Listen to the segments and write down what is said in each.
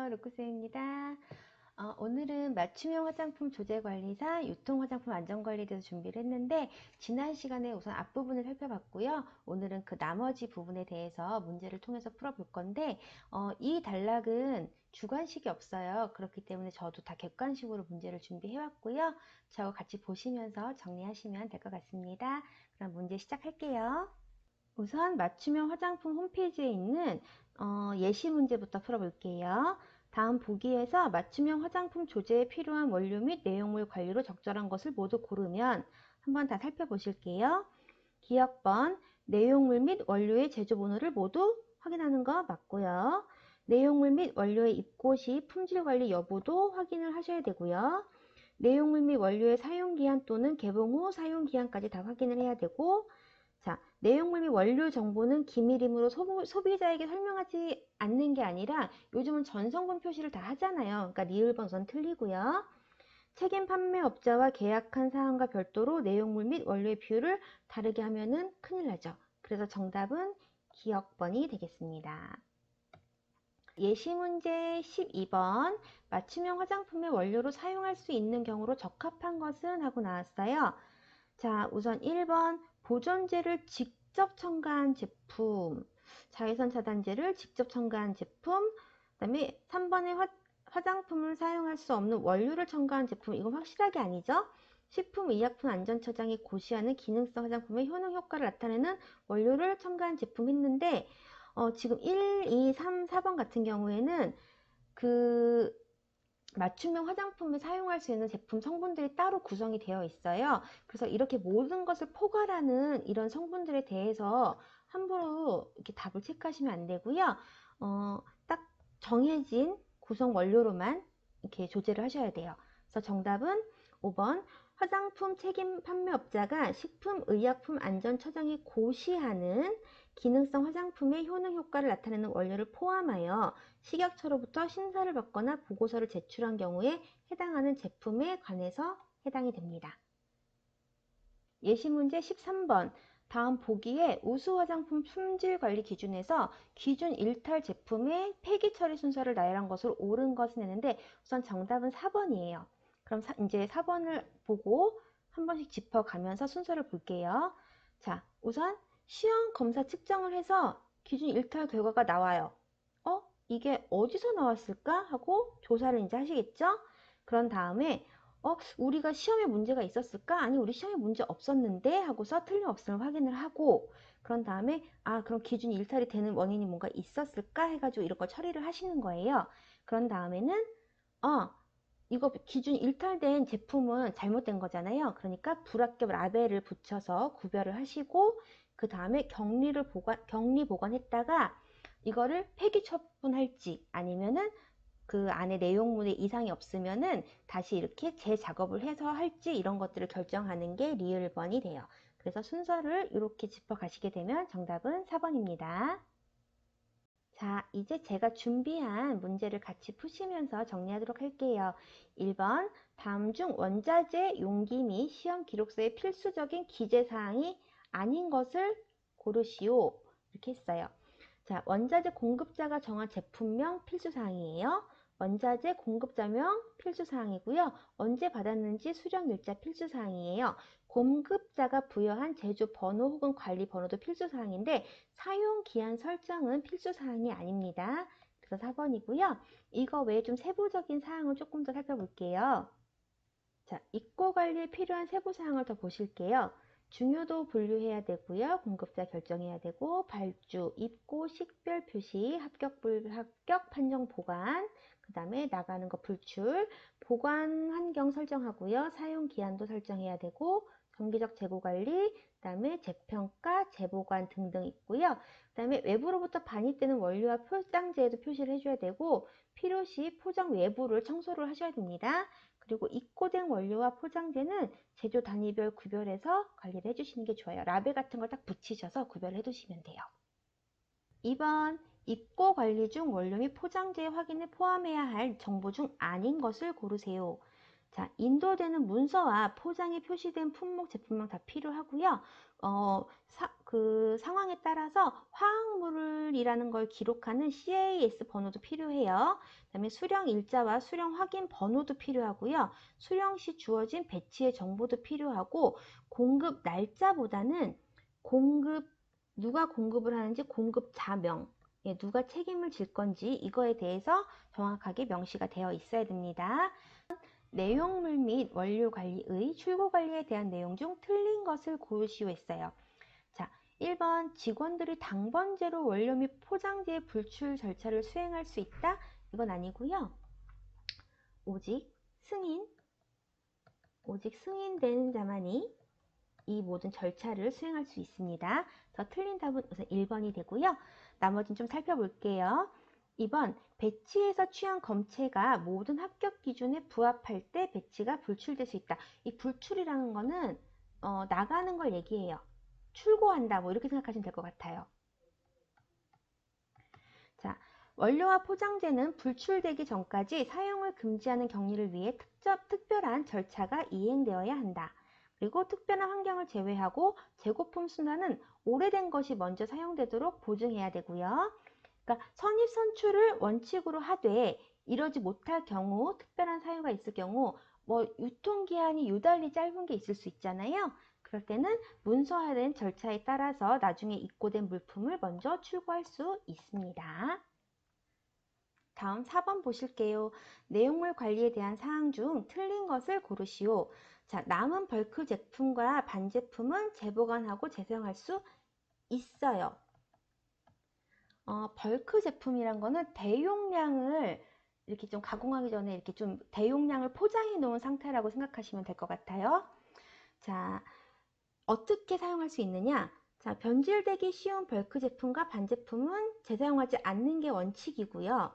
안녕하세요. 루크스입니다. 오늘은 맞춤형 화장품 조제관리사, 유통화장품 안전관리에 대해서 준비를 했는데 지난 시간에 우선 앞부분을 살펴봤고요. 오늘은 그 나머지 부분에 대해서 문제를 통해서 풀어볼 건데 이 단락은 주관식이 없어요. 그렇기 때문에 저도 다 객관식으로 문제를 준비해왔고요. 저하고 같이 보시면서 정리하시면 될 것 같습니다. 그럼 문제 시작할게요. 우선 맞춤형 화장품 홈페이지에 있는 예시 문제부터 풀어볼게요. 다음 보기에서 맞춤형 화장품 조제에 필요한 원료 및 내용물 관리로 적절한 것을 모두 고르면 한번 다 살펴보실게요. 기억번, 내용물 및 원료의 제조 번호를 모두 확인하는 거 맞고요. 내용물 및 원료의 입고 시 품질 관리 여부도 확인을 하셔야 되고요. 내용물 및 원료의 사용기한 또는 개봉 후 사용기한까지 다 확인을 해야 되고, 자, 내용물 및 원료 정보는 기밀이므로 소비자에게 설명하지 않는 게 아니라 요즘은 전성분 표시를 다 하잖아요. 그러니까 리을번 우선 틀리고요. 책임 판매업자와 계약한 사항과 별도로 내용물 및 원료의 비율을 다르게 하면은 큰일 나죠. 그래서 정답은 기억번이 되겠습니다. 예시 문제 12번 맞춤형 화장품의 원료로 사용할 수 있는 경우로 적합한 것은 하고 나왔어요. 자, 우선 1번 보존제를 직접 첨가한 제품, 자외선 차단제를 직접 첨가한 제품, 그 다음에 3번에 화장품을 사용할 수 없는 원료를 첨가한 제품, 이건 확실하게 아니죠? 식품의약품안전처장이 고시하는 기능성 화장품의 효능 효과를 나타내는 원료를 첨가한 제품 했는데 지금 1, 2, 3, 4번 같은 경우에는 그 맞춤형 화장품에 사용할 수 있는 제품 성분들이 따로 구성이 되어 있어요. 그래서 이렇게 모든 것을 포괄하는 이런 성분들에 대해서 함부로 이렇게 답을 체크하시면 안 되고요. 딱 정해진 구성 원료로만 이렇게 조제를 하셔야 돼요. 그래서 정답은 5번 화장품 책임 판매업자가 식품의약품안전처장이 고시하는 기능성 화장품의 효능 효과를 나타내는 원료를 포함하여 식약처로부터 심사를 받거나 보고서를 제출한 경우에 해당하는 제품에 관해서 해당이 됩니다. 예시 문제 13번 다음 보기에 우수 화장품 품질 관리 기준에서 기준 일탈 제품의 폐기 처리 순서를 나열한 것으로 옳은 것은 했는데 우선 정답은 4번이에요. 그럼 이제 4번을 보고 한 번씩 짚어가면서 순서를 볼게요. 자, 우선 시험 검사 측정을 해서 기준 일탈 결과가 나와요. 이게 어디서 나왔을까 하고 조사를 이제 하시겠죠? 그런 다음에 우리가 시험에 문제가 있었을까? 아니, 우리 시험에 문제 없었는데 하고서 틀림없음을 확인을 하고 그런 다음에 그럼 기준이 일탈이 되는 원인이 뭔가 있었을까? 해가지고 이런 걸 처리를 하시는 거예요. 그런 다음에는 이거 기준 일탈된 제품은 잘못된 거잖아요. 그러니까 불합격 라벨을 붙여서 구별을 하시고 그 다음에 격리 보관했다가 이거를 폐기 처분할지 아니면은 그 안에 내용물에 이상이 없으면은 다시 이렇게 재작업을 해서 할지 이런 것들을 결정하는 게 리을번이 돼요. 그래서 순서를 이렇게 짚어 가시게 되면 정답은 4번입니다. 자, 이제 제가 준비한 문제를 같이 푸시면서 정리하도록 할게요. 1번, 다음 중 원자재 용기 및 시험 기록서의 필수적인 기재사항이 아닌 것을 고르시오. 이렇게 했어요. 자, 원자재 공급자가 정한 제품명 필수사항이에요. 원자재 공급자명 필수사항이고요. 언제 받았는지 수령일자 필수사항이에요. 공급자가 부여한 제조 번호 혹은 관리 번호도 필수사항인데 사용기한 설정은 필수사항이 아닙니다. 그래서 4번이고요. 이거 외에 좀 세부적인 사항을 조금 더 살펴볼게요. 자, 입고 관리에 필요한 세부사항을 더 보실게요. 중요도 분류해야 되고요. 공급자 결정해야 되고 발주, 입고, 식별 표시, 합격, 불합격, 판정 보관, 그 다음에 나가는 거 불출, 보관 환경 설정하고요. 사용 기한도 설정해야 되고 정기적 재고 관리, 그 다음에 재평가, 재보관 등등 있고요. 그 다음에 외부로부터 반입되는 원료와 포장재에도 표시를 해줘야 되고 필요시 포장 외부를 청소를 하셔야 됩니다. 그리고 입고된 원료와 포장재는 제조 단위별 구별해서 관리를 해주시는 게 좋아요. 라벨 같은 걸 딱 붙이셔서 구별해 두시면 돼요. 2번 입고 관리 중 원료 및 포장재 확인을 포함해야 할 정보 중 아닌 것을 고르세요. 자, 인도되는 문서와 포장에 표시된 품목 제품명 다 필요하고요. 그 상황에 따라서 화학물이라는 걸 기록하는 CAS 번호도 필요해요. 그다음에 수령 일자와 수령 확인 번호도 필요하고요. 수령 시 주어진 배치의 정보도 필요하고 공급 날짜보다는 누가 공급을 하는지 공급자명, 누가 책임을 질 건지 이거에 대해서 정확하게 명시가 되어 있어야 됩니다. 내용물 및 원료 관리의 출고 관리에 대한 내용 중 틀린 것을 고르시오 했어요. 자, 1번 직원들이 당번제로 원료 및 포장지의 불출 절차를 수행할 수 있다? 이건 아니고요. 오직 승인된 자만이 이 모든 절차를 수행할 수 있습니다. 그래서 틀린 답은 우선 1번이 되고요. 나머지는 좀 살펴볼게요. 2번 배치에서 취한 검체가 모든 합격 기준에 부합할 때 배치가 불출될 수 있다. 이 불출이라는 거는 나가는 걸 얘기해요. 출고한다 뭐 이렇게 생각하시면 될 것 같아요. 자, 원료와 포장재는 불출되기 전까지 사용을 금지하는 경리를 위해 특별한 절차가 이행되어야 한다. 그리고 특별한 환경을 제외하고 재고품 순환은 오래된 것이 먼저 사용되도록 보증해야 되고요. 그러니까 선입 선출을 원칙으로 하되 이러지 못할 경우, 특별한 사유가 있을 경우 뭐 유통기한이 유달리 짧은 게 있을 수 있잖아요. 그럴 때는 문서화된 절차에 따라서 나중에 입고된 물품을 먼저 출고할 수 있습니다. 다음 4번 보실게요. 내용물 관리에 대한 사항 중 틀린 것을 고르시오. 자, 남은 벌크 제품과 반제품은 재보관하고 재사용할 수 있어요. 벌크 제품이란 거는 대용량을 이렇게 좀 가공하기 전에 이렇게 좀 대용량을 포장해 놓은 상태라고 생각하시면 될 것 같아요. 자, 어떻게 사용할 수 있느냐? 자, 변질되기 쉬운 벌크 제품과 반제품은 재사용하지 않는 게 원칙이고요.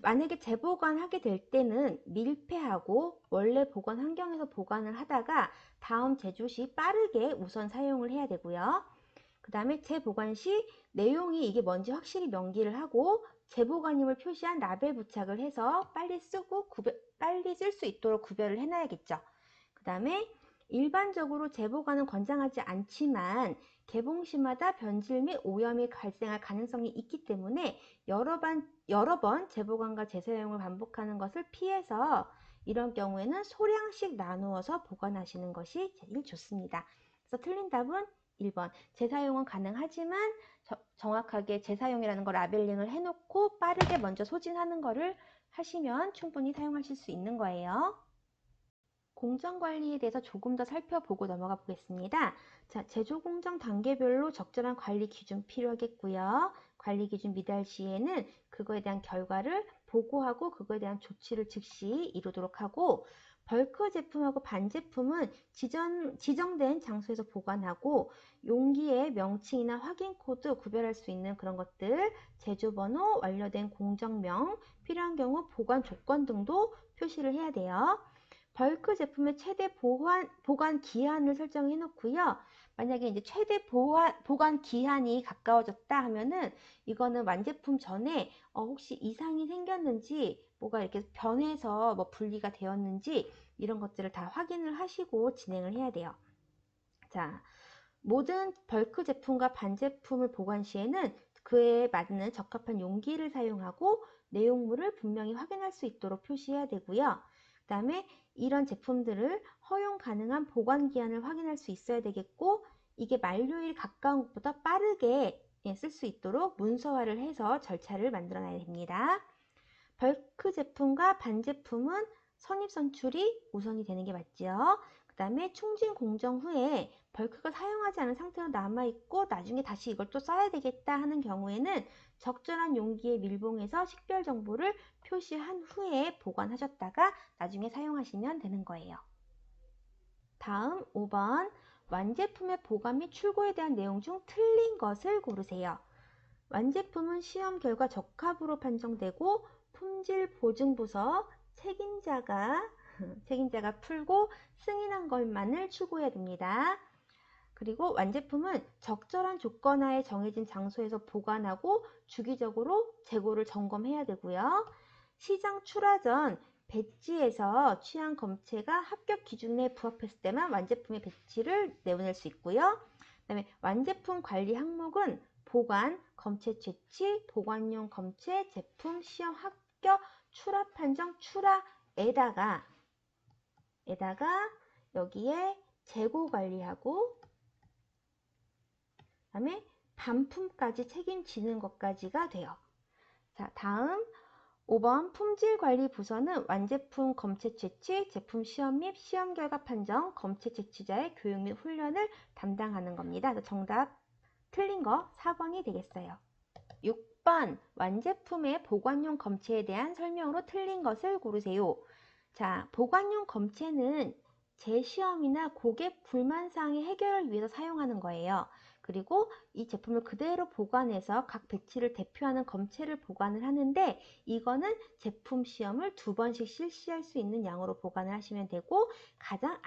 만약에 재보관하게 될 때는 밀폐하고 원래 보관 환경에서 보관을 하다가 다음 제조 시 빠르게 우선 사용을 해야 되고요. 그 다음에 재보관 시 내용이 이게 뭔지 확실히 명기를 하고 재보관임을 표시한 라벨 부착을 해서 빨리 쓸 수 있도록 구별을 해놔야겠죠. 그 다음에 일반적으로 재보관은 권장하지 않지만 개봉 시마다 변질 및 오염이 발생할 가능성이 있기 때문에 여러 번 재보관과 재사용을 반복하는 것을 피해서 이런 경우에는 소량씩 나누어서 보관하시는 것이 제일 좋습니다. 그래서 틀린 답은 1번. 재사용은 가능하지만 정확하게 재사용이라는 걸 라벨링을 해놓고 빠르게 먼저 소진하는 거를 하시면 충분히 사용하실 수 있는 거예요. 공정관리에 대해서 조금 더 살펴보고 넘어가 보겠습니다. 자, 제조 공정 단계별로 적절한 관리 기준 필요하겠고요. 관리 기준 미달 시에는 그거에 대한 결과를 보고하고 그거에 대한 조치를 즉시 이루도록 하고 벌크 제품하고 반제품은 지정된 장소에서 보관하고 용기의 명칭이나 확인 코드 구별할 수 있는 그런 것들, 제조번호, 완료된 공정명, 필요한 경우 보관 조건 등도 표시를 해야 돼요. 벌크 제품의 최대 보관 기한을 설정해 놓고요. 만약에 이제 최대 보관 기한이 가까워졌다 하면은 이거는 완제품 전에 혹시 이상이 생겼는지 뭐가 이렇게 변해서 뭐 분리가 되었는지 이런 것들을 다 확인을 하시고 진행을 해야 돼요. 자, 모든 벌크 제품과 반제품을 보관 시에는 그에 맞는 적합한 용기를 사용하고 내용물을 분명히 확인할 수 있도록 표시해야 되고요. 그 다음에 이런 제품들을 허용 가능한 보관 기한을 확인할 수 있어야 되겠고 이게 만료일 가까운 것보다 빠르게 쓸 수 있도록 문서화를 해서 절차를 만들어 놔야 됩니다. 벌크 제품과 반제품은 선입선출이 우선이 되는 게 맞죠. 그 다음에 충진 공정 후에 벌크가 사용하지 않은 상태로 남아있고 나중에 다시 이걸 또 써야 되겠다 하는 경우에는 적절한 용기에 밀봉해서 식별 정보를 표시한 후에 보관하셨다가 나중에 사용하시면 되는 거예요. 다음 5번 완제품의 보관 및 출고에 대한 내용 중 틀린 것을 고르세요. 완제품은 시험 결과 적합으로 판정되고 품질보증부서 책임자가 풀고 승인한 것만을 출고해야 됩니다. 그리고 완제품은 적절한 조건 하에 정해진 장소에서 보관하고 주기적으로 재고를 점검해야 되고요. 시장 출하 전 배지에서 취한 검체가 합격 기준에 부합했을 때만 완제품의 배치를 내보낼 수 있고요. 그다음에 완제품 관리 항목은 보관, 검체 채취, 보관용 검체, 제품, 시험 합격, 출하 판정, 출하에다가 여기에 재고 관리하고 그다음에 반품까지 책임지는 것까지가 돼요. 자, 다음 5번 품질관리 부서는 완제품 검체 채취, 제품 시험 및 시험 결과 판정, 검체 채취자의 교육 및 훈련을 담당하는 겁니다. 그래서 정답 틀린 거 4번이 되겠어요. 6번 완제품의 보관용 검체에 대한 설명으로 틀린 것을 고르세요. 자, 보관용 검체는 재시험이나 고객 불만사항의 해결을 위해서 사용하는 거예요. 그리고 이 제품을 그대로 보관해서 각 배치를 대표하는 검체를 보관을 하는데 이거는 제품 시험을 2번씩 실시할 수 있는 양으로 보관을 하시면 되고 가장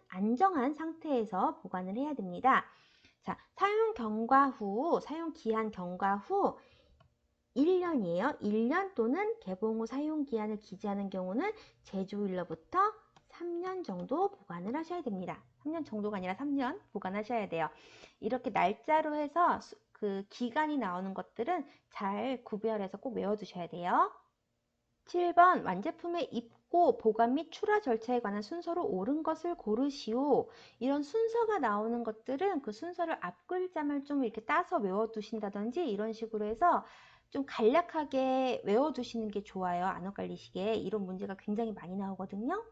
안정한 상태에서 보관을 해야 됩니다. 자, 사용 기한 경과 후 1년이에요. 1년 또는 개봉 후 사용 기한을 기재하는 경우는 제조일로부터 3년 정도 보관을 하셔야 됩니다. 3년 정도가 아니라 3년 보관하셔야 돼요. 이렇게 날짜로 해서 그 기간이 나오는 것들은 잘 구별해서 꼭 외워두셔야 돼요. 7번 완제품의 입고, 보관 및 출하 절차에 관한 순서로 옳은 것을 고르시오. 이런 순서가 나오는 것들은 그 순서를 앞 글자만 좀 이렇게 따서 외워두신다든지 이런 식으로 해서 좀 간략하게 외워두시는 게 좋아요. 안옥관리식에 이런 문제가 굉장히 많이 나오거든요.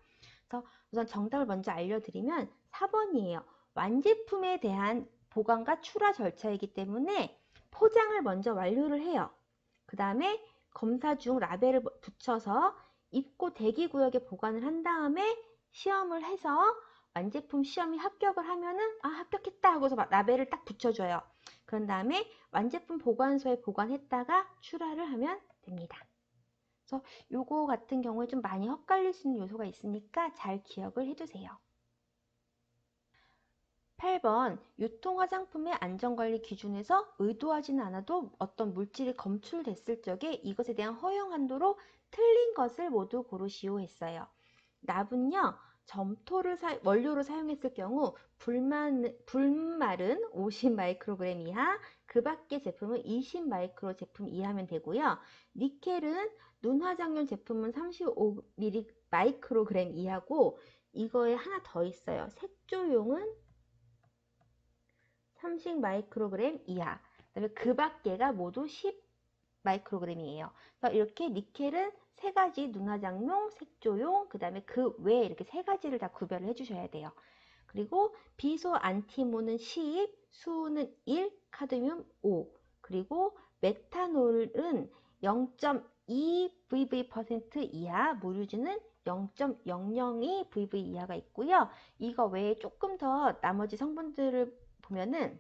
그래서 우선 정답을 먼저 알려드리면 4번이에요. 완제품에 대한 보관과 출하 절차이기 때문에 포장을 먼저 완료를 해요. 그 다음에 검사 중 라벨을 붙여서 입고 대기 구역에 보관을 한 다음에 시험을 해서 완제품 시험이 합격을 하면은 합격했다 하고서 라벨을 딱 붙여줘요. 그런 다음에 완제품 보관소에 보관했다가 출하를 하면 됩니다. 그래서 요거 같은 경우에 좀 많이 헛갈릴 수 있는 요소가 있으니까 잘 기억을 해두세요. 8번 유통화장품의 안전관리 기준에서 의도하지는 않아도 어떤 물질이 검출됐을 적에 이것에 대한 허용 한도로 틀린 것을 모두 고르시오 했어요. 납은요. 점토를 원료로 사용했을 경우 분말은 50 마이크로그램 이하, 그 밖의 제품은 20 마이크로 제품 이하면 되고요. 니켈은 눈화장용 제품은 35 마이크로그램 이하고 이거에 하나 더 있어요. 색조용은 30 마이크로그램 이하. 그다음에 그 밖에가 모두 10 마이크로그램이에요. 그래서 이렇게 니켈은 세 가지 눈화장용, 색조용, 그 다음에 그 외에 이렇게 세 가지를 다 구별을 해주셔야 돼요. 그리고 비소 안티몬은 10, 수는 1, 카드뮴 5, 그리고 메탄올은 0.2 VV% 이하, 무류주는 0.002 VV 이하가 있고요. 이거 외에 조금 더 나머지 성분들을 보면은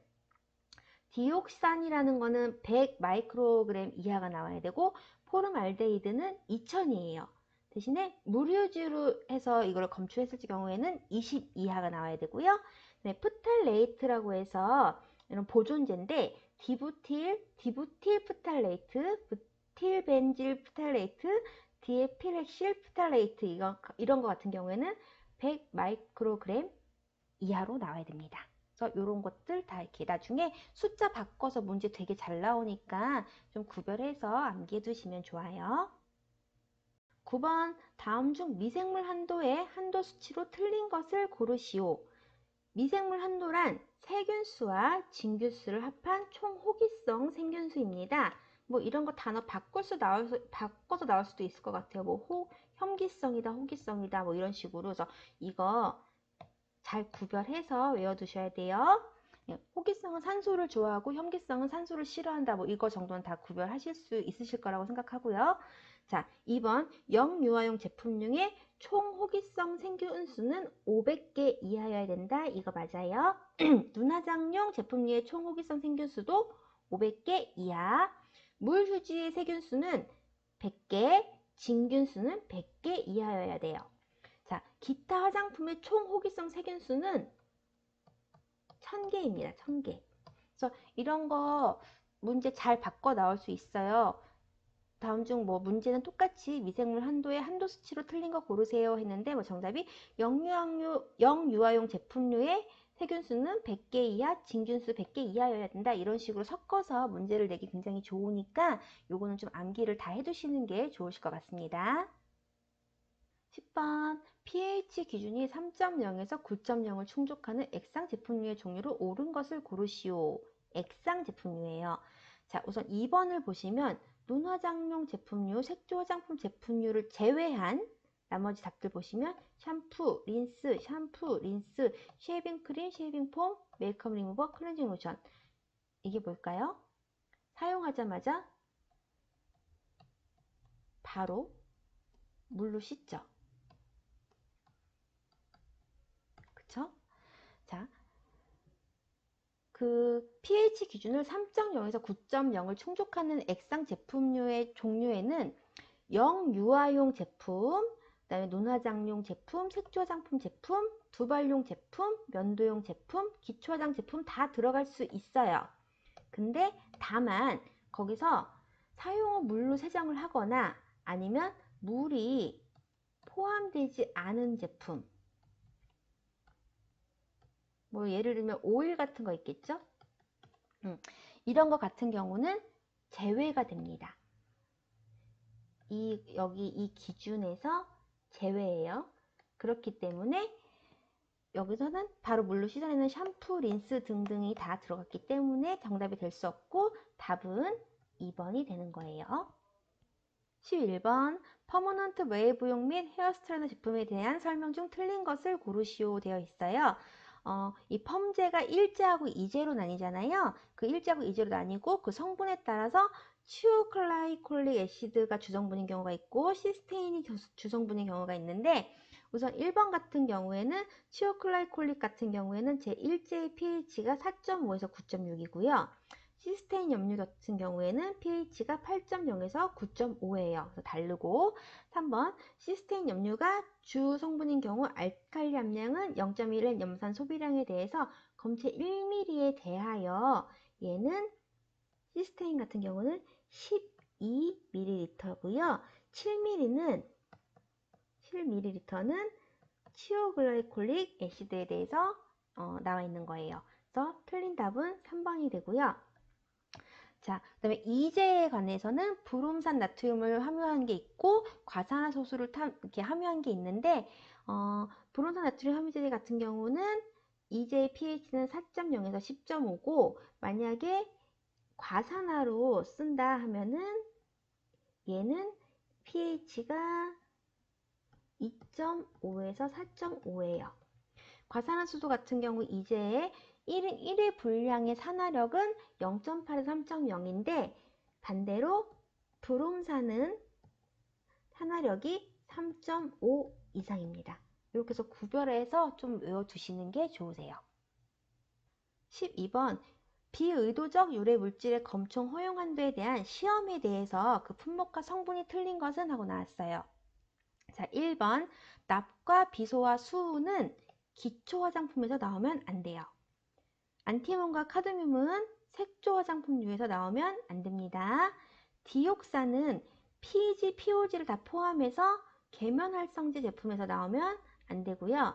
디옥산이라는 거는 100 마이크로그램 이하가 나와야 되고 포름알데히드는 2000이에요. 대신에 무류주로 해서 이걸 검출했을 경우에는 20 이하가 나와야 되고요. 네, 프탈레이트라고 해서 이런 보존제인데 디부틸 프탈레이트, 부틸벤질 프탈레이트, 디에필핵실 프탈레이트 이런 거 같은 경우에는 100 마이크로그램 이하로 나와야 됩니다. 그래서 이런 것들 다 이렇게 나중에 숫자 바꿔서 문제 되게 잘 나오니까 좀 구별해서 암기해 두시면 좋아요. 9번 다음 중 미생물 한도의 한도 수치로 틀린 것을 고르시오. 미생물 한도란 세균수와 진균수를 합한 총 호기성 생균수입니다. 뭐 이런 거 단어 바꿔서 나올 수도 있을 것 같아요. 뭐 혐기성이다, 호기성이다, 뭐 이런 식으로. 그래서 이거 잘 구별해서 외워두셔야 돼요. 호기성은 산소를 좋아하고 혐기성은 산소를 싫어한다. 뭐 이거 정도는 다 구별하실 수 있으실 거라고 생각하고요. 자, 2번 영유아용 제품중에 총 호기성 생균수는 500개 이하여야 된다. 이거 맞아요. 눈화장용 제품류의 총 호기성 생균수도 500개 이하. 물 휴지의 세균수는 100개, 진균수는 100개 이하여야 돼요. 자, 기타 화장품의 총 호기성 세균수는 1000개입니다. 1000개. 그래서 이런 거 문제 잘 바꿔 나올 수 있어요. 다음 중 뭐 문제는 똑같이 미생물 한도의 한도 수치로 틀린 거 고르세요 했는데 뭐 정답이 영유아용 제품류의 세균수는 100개 이하, 진균수 100개 이하여야 된다. 이런 식으로 섞어서 문제를 내기 굉장히 좋으니까 요거는 좀 암기를 다 해두시는 게 좋으실 것 같습니다. 10번 pH 기준이 3.0에서 9.0을 충족하는 액상 제품류의 종류를 옳은 것을 고르시오. 액상 제품류예요. 자, 우선 2번을 보시면 눈화장용 제품류, 색조 화장품 제품류를 제외한 나머지 답들 보시면 샴푸, 린스, 쉐이빙 크림, 쉐이빙 폼, 메이크업 리무버, 클렌징 로션. 이게 뭘까요? 사용하자마자 바로 물로 씻죠. 그쵸? 자, 그 pH 기준을 3.0에서 9.0을 충족하는 액상 제품류의 종류에는 영유아용 제품, 그다음에 눈화장용 제품, 색조화장품 제품, 두발용 제품, 면도용 제품, 기초화장 제품 다 들어갈 수 있어요. 근데 다만 거기서 사용 후 물로 세정을 하거나 아니면 물이 포함되지 않은 제품, 뭐 예를 들면 오일 같은 거 있겠죠? 이런 거 같은 경우는 제외가 됩니다. 여기 이 기준에서 제외예요. 그렇기 때문에 여기서는 바로 물로 씻어내는 샴푸, 린스 등등이 다 들어갔기 때문에 정답이 될 수 없고 답은 2번이 되는 거예요. 11번 퍼머넌트 웨이브용 및 헤어스트레이너 제품에 대한 설명 중 틀린 것을 고르시오 되어 있어요. 이 펌제가 1제하고 2제로 나뉘잖아요. 그 1제하고 2제로 나뉘고 그 성분에 따라서 치오클라이콜릭 애시드가 주성분인 경우가 있고 시스테인이 주성분인 경우가 있는데 우선 1번 같은 경우에는 치오클라이콜릭 같은 경우에는 제1제의 pH가 4.5에서 9.6이고요. 시스테인 염류 같은 경우에는 pH가 8.0에서 9.5예요. 그래서 다르고 3번 시스테인 염류가 주 성분인 경우 알칼리 함량은 0.1의 염산 소비량에 대해서 검체 1mm에 대하여 얘는 시스테인 같은 경우는 12ml고요. 7ml는 치오글라이콜릭 애시드에 대해서 나와 있는 거예요. 그래서 틀린 답은 3번이 되고요. 자, 그다음에 이제에 관해서는 브롬산 나트륨을 함유한 게 있고 과산화소수를 이렇게 함유한 게 있는데 브롬산 나트륨 함유제 같은 경우는 이제의 pH는 4.0에서 10.5고 만약에 과산화로 쓴다 하면은 얘는 pH가 2.5에서 4.5예요. 과산화수소 같은 경우 이제의 1회 분량의 산화력은 0.8에서 3.0인데 반대로 브롬산은 산화력이 3.5 이상입니다. 이렇게 해서 구별해서 좀 외워두시는 게 좋으세요. 12번 비의도적 유래 물질의 검총 허용 한도에 대한 시험에 대해서 그 품목과 성분이 틀린 것은 하고 나왔어요. 자, 1번 납과 비소와 수은 기초 화장품에서 나오면 안 돼요. 안티몬과 카드뮴은 색조 화장품류에서 나오면 안 됩니다. 디옥산은 PG, POG를 다 포함해서 계면활성제 제품에서 나오면 안 되고요.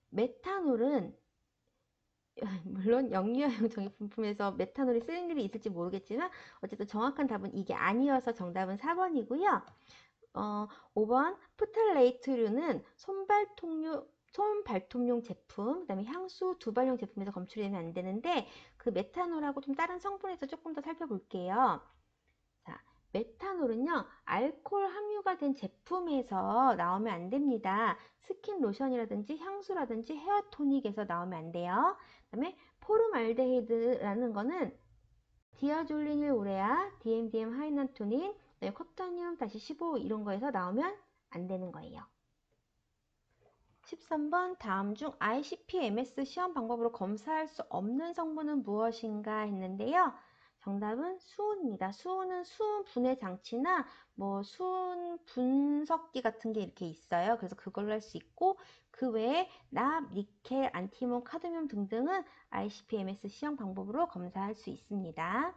메탄올은 물론 영유아용 정육품에서 메탄올이 쓰인 일이 있을지 모르겠지만 어쨌든 정확한 답은 이게 아니어서 정답은 4번이고요. 5번 프탈레이트류는 손발톱용 제품, 그 다음에 향수, 두발용 제품에서 검출이 되면 안 되는데 그 메탄올하고 좀 다른 성분에서 조금 더 살펴볼게요. 자, 메탄올은요 알코올 함유가 된 제품에서 나오면 안 됩니다. 스킨 로션이라든지 향수라든지 헤어 토닉에서 나오면 안 돼요. 그 다음에 포름알데히드라는 거는 디아졸리닐 우레아, DMDM 하이난토닌, 코타늄 15 이런 거에서 나오면 안 되는 거예요. 13번 다음 중 ICP-MS 시험 방법으로 검사할 수 없는 성분은 무엇인가 했는데요. 정답은 수은입니다. 수은은 수은 분해 장치나 뭐 수은 분석기 같은 게 이렇게 있어요. 그래서 그걸로 할 수 있고 그 외에 납, 니켈, 안티몬, 카드뮴 등등은 ICP-MS 시험 방법으로 검사할 수 있습니다.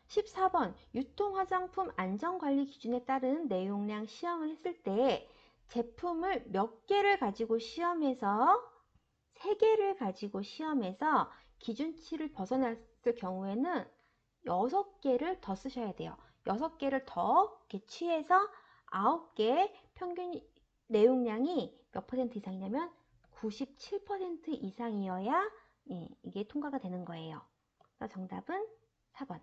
14번 유통화장품 안전관리 기준에 따른 내용량 시험을 했을 때 제품을 몇 개를 가지고 시험해서 3개를 가지고 시험에서 기준치를 벗어났을 경우에는 6개를 더 쓰셔야 돼요. 6개를 더 이렇게 취해서 9개 평균 내용량이 몇 퍼센트 이상이냐면 97% 이상이어야 이게 통과가 되는 거예요. 그래서 정답은 4번.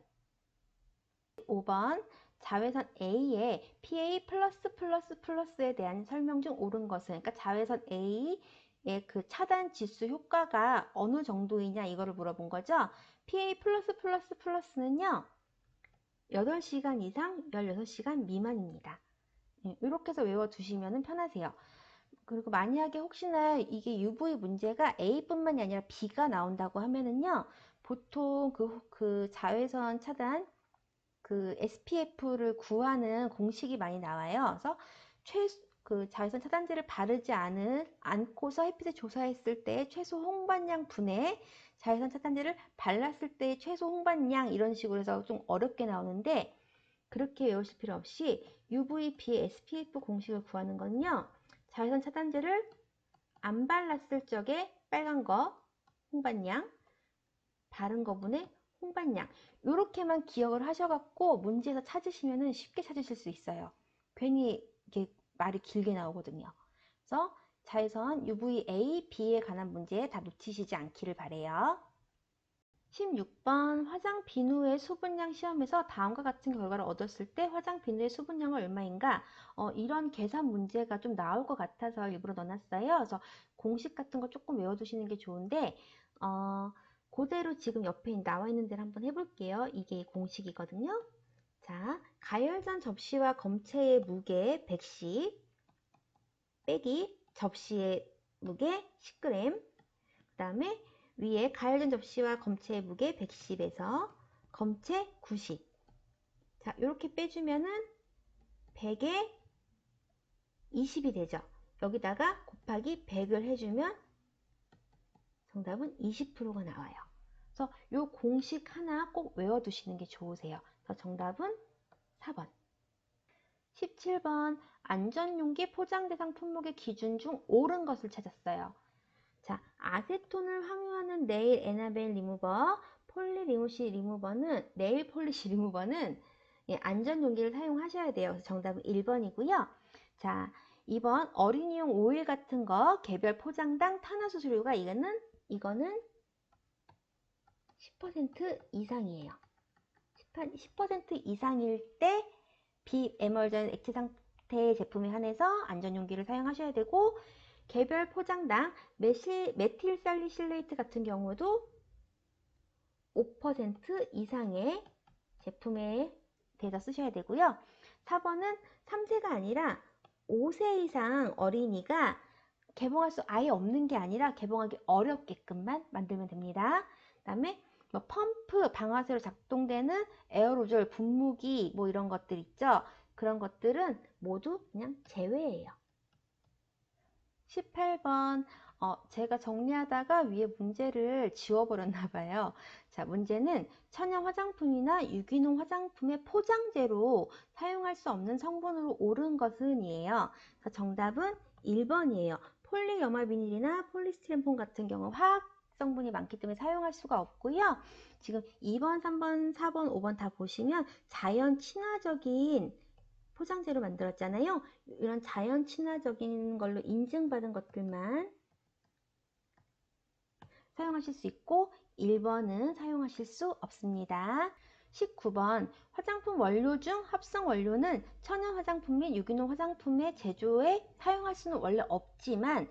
5번 자외선 A에 PA 플러스에 대한 설명 중 옳은 것은, 그러니까 자외선 A의 그 차단 지수 효과가 어느 정도이냐 이거를 물어본 거죠. PA 플러스는요 8시간 이상 16시간 미만입니다. 이렇게 해서 외워두시면 편하세요. 그리고 만약에 혹시나 이게 UV 문제가 A뿐만이 아니라 B가 나온다고 하면은요, 보통 그 자외선 차단 그 SPF를 구하는 공식이 많이 나와요. 그래서 그 자외선 차단제를 바르지 않고서 햇빛에 조사했을 때 최소 홍반량 분의 자외선 차단제를 발랐을 때 최소 홍반량, 이런 식으로 해서 좀 어렵게 나오는데, 그렇게 외우실 필요 없이 UVB SPF 공식을 구하는 건요, 자외선 차단제를 안 발랐을 적에 빨간 거 홍반량, 바른 거분의 홍반량, 이렇게만 기억을 하셔갖고 문제에서 찾으시면 쉽게 찾으실 수 있어요. 괜히 이렇게 말이 길게 나오거든요. 그래서 자외선 UVA, B에 관한 문제 다 놓치시지 않기를 바래요. 16번 화장 비누의 수분량 시험에서 다음과 같은 결과를 얻었을 때 화장 비누의 수분량은 얼마인가? 이런 계산 문제가 좀 나올 것 같아서 일부러 넣어놨어요. 그래서 공식 같은 거 조금 외워두시는 게 좋은데, 그대로 지금 옆에 나와 있는 데를 한번 해볼게요. 이게 공식이거든요. 자, 가열전 접시와 검체의 무게 100씩 빼기 접시의 무게 10g, 그 다음에 위에 가열전 접시와 검체의 무게 110에서 검체 90. 자, 이렇게 빼주면은 100에 20이 되죠. 여기다가 곱하기 100을 해주면 정답은 20%가 나와요. 그래서 이 공식 하나 꼭 외워두시는 게 좋으세요. 그래서 정답은 4번. 17번 안전용기 포장대상 품목의 기준 중 옳은 것을 찾았어요. 자, 아세톤을 함유하는 네일 에나벨 리무버, 네일 폴리시 리무버는 안전 용기를 사용하셔야 돼요. 그래서 정답은 1번이고요. 자, 2번 어린이용 오일 같은 거 개별 포장당 탄화수수료가 이거는 10% 이상이에요. 10% 이상일 때 비에멀전 액체 상태의 제품에 한해서 안전 용기를 사용하셔야 되고, 개별 포장당 메틸살리실레이트 같은 경우도 5% 이상의 제품에 대해서 쓰셔야 되고요. 4번은 3세가 아니라 5세 이상 어린이가 개봉할 수 아예 없는 게 아니라 개봉하기 어렵게끔만 만들면 됩니다. 그 다음에 뭐 펌프, 방아쇠로 작동되는 에어로졸, 분무기 뭐 이런 것들 있죠. 그런 것들은 모두 그냥 제외예요. 18번 제가 정리하다가 위에 문제를 지워버렸나 봐요. 자, 문제는 천연 화장품이나 유기농 화장품의 포장재로 사용할 수 없는 성분으로 옳은 것은 이에요. 자, 정답은 1번이에요. 폴리염화비닐이나 폴리스티렌폼 같은 경우 화학 성분이 많기 때문에 사용할 수가 없고요. 지금 2번, 3번, 4번, 5번 다 보시면 자연 친화적인 포장재로 만들었잖아요. 이런 자연 친화적인 걸로 인증받은 것들만 사용하실 수 있고 1번은 사용하실 수 없습니다. 19번 화장품 원료 중 합성 원료는 천연 화장품 및 유기농 화장품의 제조에 사용할 수는 원래 없지만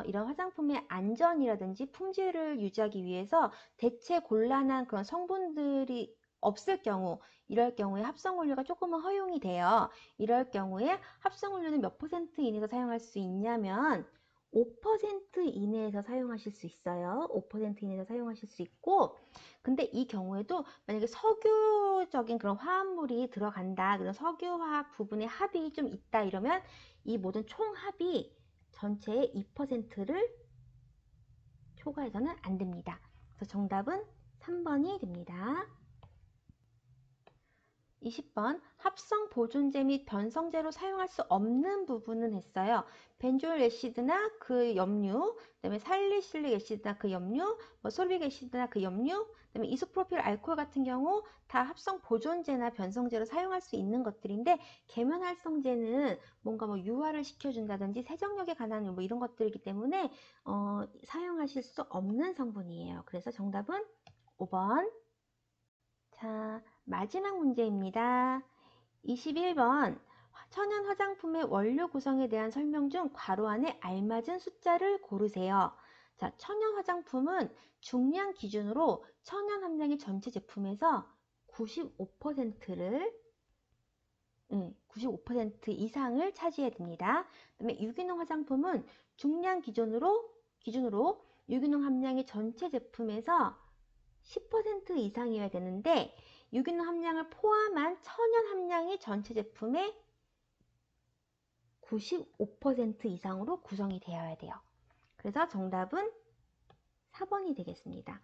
이런 화장품의 안전이라든지 품질을 유지하기 위해서 대체 곤란한 그런 성분들이 없을 경우, 이럴 경우에 합성 원료가 조금은 허용이 돼요. 이럴 경우에 합성 원료는 몇 퍼센트 이내에서 사용할 수 있냐면 5% 이내에서 사용하실 수 있어요. 5% 이내에서 사용하실 수 있고, 근데 이 경우에도 만약에 석유적인 그런 화합물이 들어간다, 그런 석유화학 부분의 합이 좀 있다 이러면 이 모든 총합이 전체의 2%를 초과해서는 안 됩니다. 그래서 정답은 3번이 됩니다. 20번 합성 보존제 및 변성제로 사용할 수 없는 부분은 했어요. 벤조일 애시드나 그 염류, 그다음에 살리실릭 애시드나 그 염류, 뭐 솔릭 애시드나 그 염류, 그다음에 이소프로필 알코올 같은 경우 다 합성 보존제나 변성제로 사용할 수 있는 것들인데 계면활성제는 뭔가 뭐 유화를 시켜준다든지 세정력에 관한 뭐 이런 것들이기 때문에 사용하실 수 없는 성분이에요. 그래서 정답은 5번. 자, 마지막 문제입니다. 21번 천연 화장품의 원료 구성에 대한 설명 중 괄호 안에 알맞은 숫자를 고르세요. 자, 천연 화장품은 중량 기준으로 천연 함량이 전체 제품에서 95%를 95% 이상을 차지해야 됩니다. 그다음에 유기농 화장품은 중량 기준으로 유기농 함량이 전체 제품에서 10% 이상이어야 되는데 유기농 함량을 포함한 천연 함량이 전체 제품의 95% 이상으로 구성이 되어야 돼요. 그래서 정답은 4번이 되겠습니다.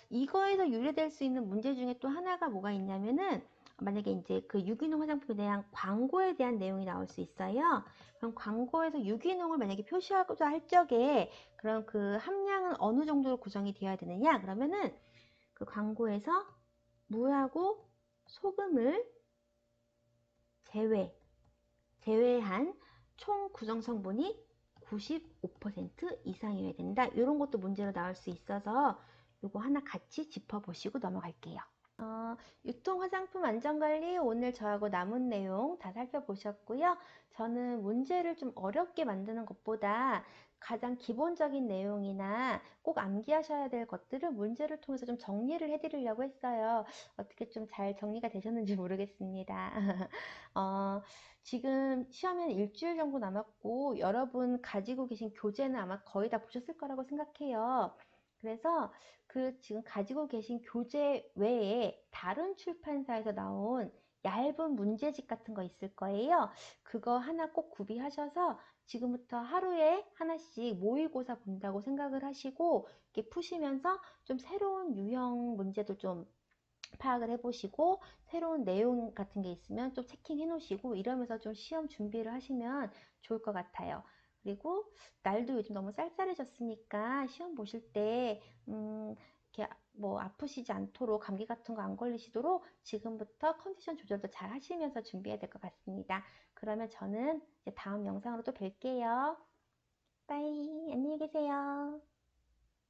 이거에서 유래될 수 있는 문제 중에 또 하나가 뭐가 있냐면은 만약에 이제 그 유기농 화장품에 대한 광고에 대한 내용이 나올 수 있어요. 그럼 광고에서 유기농을 만약에 표시하고자 할 적에 그럼 그 함량은 어느 정도로 구성이 되어야 되느냐? 그러면은 그 광고에서 물하고 소금을 제외한 총 구성 성분이 95% 이상이어야 된다. 이런 것도 문제로 나올 수 있어서 이거 하나 같이 짚어보시고 넘어갈게요. 유통 화장품 안전관리 오늘 저하고 남은 내용 다 살펴보셨고요. 저는 문제를 좀 어렵게 만드는 것보다 가장 기본적인 내용이나 꼭 암기하셔야 될 것들을 문제를 통해서 좀 정리를 해드리려고 했어요. 어떻게 좀 잘 정리가 되셨는지 모르겠습니다. 지금 시험에는 일주일 정도 남았고 여러분 가지고 계신 교재는 아마 거의 다 보셨을 거라고 생각해요. 그래서 그 지금 가지고 계신 교재 외에 다른 출판사에서 나온 얇은 문제집 같은 거 있을 거예요. 그거 하나 꼭 구비하셔서 지금부터 하루에 하나씩 모의고사 본다고 생각을 하시고 이렇게 푸시면서 좀 새로운 유형 문제도 좀 파악을 해보시고 새로운 내용 같은 게 있으면 좀 체킹해 놓으시고 이러면서 좀 시험 준비를 하시면 좋을 것 같아요. 그리고 날도 요즘 너무 쌀쌀해졌으니까 시험 보실 때 이렇게 뭐 아프시지 않도록 감기 같은 거 안 걸리시도록 지금부터 컨디션 조절도 잘 하시면서 준비해야 될 것 같습니다. 그러면 저는 이제 다음 영상으로 또 뵐게요. 빠이, 안녕히 계세요.